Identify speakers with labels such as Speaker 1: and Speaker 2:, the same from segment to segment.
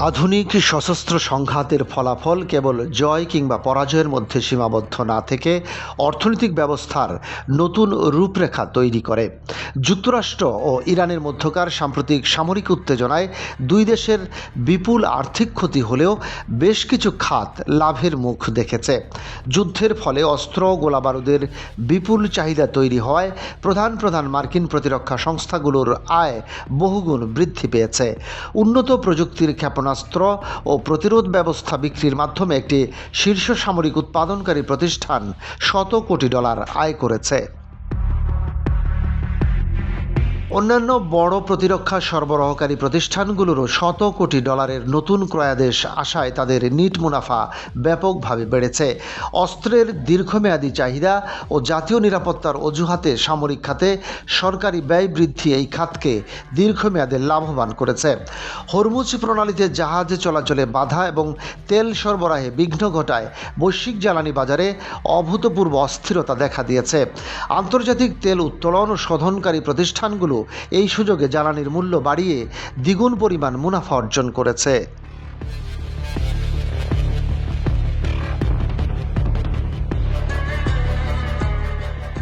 Speaker 1: আধুনিক সশস্ত্র সংঘাতের ফলাফল কেবল জয় কিংবা পরাজয়ের মধ্যে সীমাবদ্ধ না থেকে অর্থনৈতিক ব্যবস্থার নতুন রূপরেখা তৈরি করে। যুক্তরাষ্ট্র ও ইরানের মধ্যকার সাম্প্রতিক সামরিক উত্তেজনায় দুই দেশের বিপুল আর্থিক ক্ষতি হলেও বেশ কিছু খাত লাভের মুখ দেখেছে। যুদ্ধের ফলে অস্ত্র গোলাবারুদের বিপুল চাহিদা তৈরি হওয়ায় প্রধান মার্কিন প্রতিরক্ষা সংস্থাগুলোর আয় বহুগুণ বৃদ্ধি পেয়েছে। উন্নত প্রযুক্তির ক্ষেপণাস্ত্র ও প্রতিরোধ ব্যবস্থা বিক্রির মাধ্যমে একটি শীর্ষ সামরিক উৎপাদনকারী প্রতিষ্ঠান শত কোটি ডলার আয় করেছে। অন্যান্য বড় প্রতিরক্ষা সরবরাহকারী প্রতিষ্ঠানগুলোরও শত কোটি ডলারের নতুন ক্রয়াদেশ আসায় তাদের নিট মুনাফা ব্যাপকভাবে বেড়েছে। অস্ত্রের দীর্ঘমেয়াদী চাহিদা ও জাতীয় নিরাপত্তার অজুহাতে সামরিক খাতে সরকারি ব্যয় বৃদ্ধি এই খাতকে দীর্ঘমেয়াদে লাভবান করেছে। হরমুজ প্রণালীতে জাহাজ চলাচলে বাধা এবং তেল সরবরাহে বিঘ্ন ঘটায় বৈশ্বিক জ্বালানি বাজারে অভূতপূর্ব অস্থিরতা দেখা দিয়েছে। আন্তর্জাতিক তেল উত্তোলন ও শোধনকারী প্রতিষ্ঠানগুলো এই সুযোগে জ্বালানির মূল্য বাড়িয়ে দ্বিগুণ পরিমাণ মুনাফা অর্জন করেছে।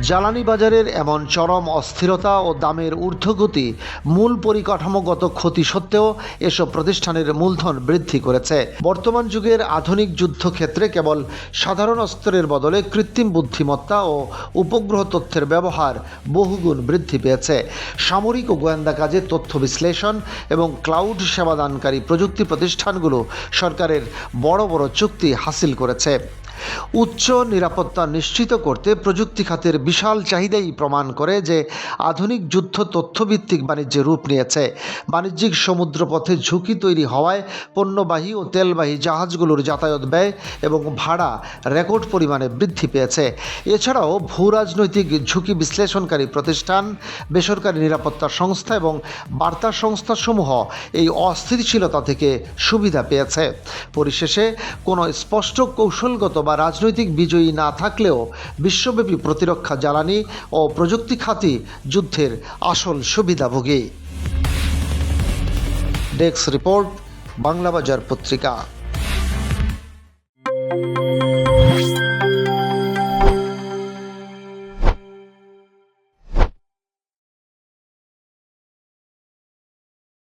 Speaker 1: জ্বালানি বাজারের এমন চরম অস্থিরতা ও দামের ঊর্ধ্বগতি মূল পরিকাঠামোগত ক্ষতি সত্ত্বেও এসব প্রতিষ্ঠানের মূলধন বৃদ্ধি করেছে। বর্তমান যুগের আধুনিক যুদ্ধক্ষেত্রে কেবল সাধারণ অস্ত্রের বদলে কৃত্রিম বুদ্ধিমত্তা ও উপগ্রহ তথ্যের ব্যবহার বহুগুণ বৃদ্ধি পেয়েছে। সামরিক ও গোয়েন্দা কাজে তথ্য বিশ্লেষণ এবং ক্লাউড সেবাদানকারী প্রযুক্তি প্রতিষ্ঠানগুলো সরকারের বড় চুক্তি হাসিল করেছে। উচ্চ নিরাপত্তা নিশ্চিত করতে প্রযুক্তি খাতের বিশাল চাহিদাই প্রমাণ করে যে আধুনিক যুদ্ধ তথ্যভিত্তিক বাণিজ্যে রূপ নিয়েছে। বাণিজ্যিক সমুদ্রপথে ঝুঁকি তৈরি হওয়ায় পণ্যবাহী ও তেলবাহী জাহাজগুলোর যাতায়াত ব্যয় এবং ভাড়া রেকর্ড পরিমাণে বৃদ্ধি পেয়েছে। এছাড়াও ভূরাজনৈতিক ঝুঁকি বিশ্লেষণকারী প্রতিষ্ঠান, বেসরকারি নিরাপত্তা সংস্থা এবং বার্তা সংস্থাসমূহ এই অস্থিতিশীলতা থেকে সুবিধা পেয়েছে। পরিশেষে কোনো স্পষ্ট কৌশলগত বা রাজনৈতিক বিজয়ী না থাকলেও বিশ্বব্যাপী প্রতিরক্ষা, জ্বালানি ও প্রযুক্তি খাতই যুদ্ধের আসল সুবিধাভোগী। ডেস্ক রিপোর্ট, বাংলাবাজার পত্রিকা।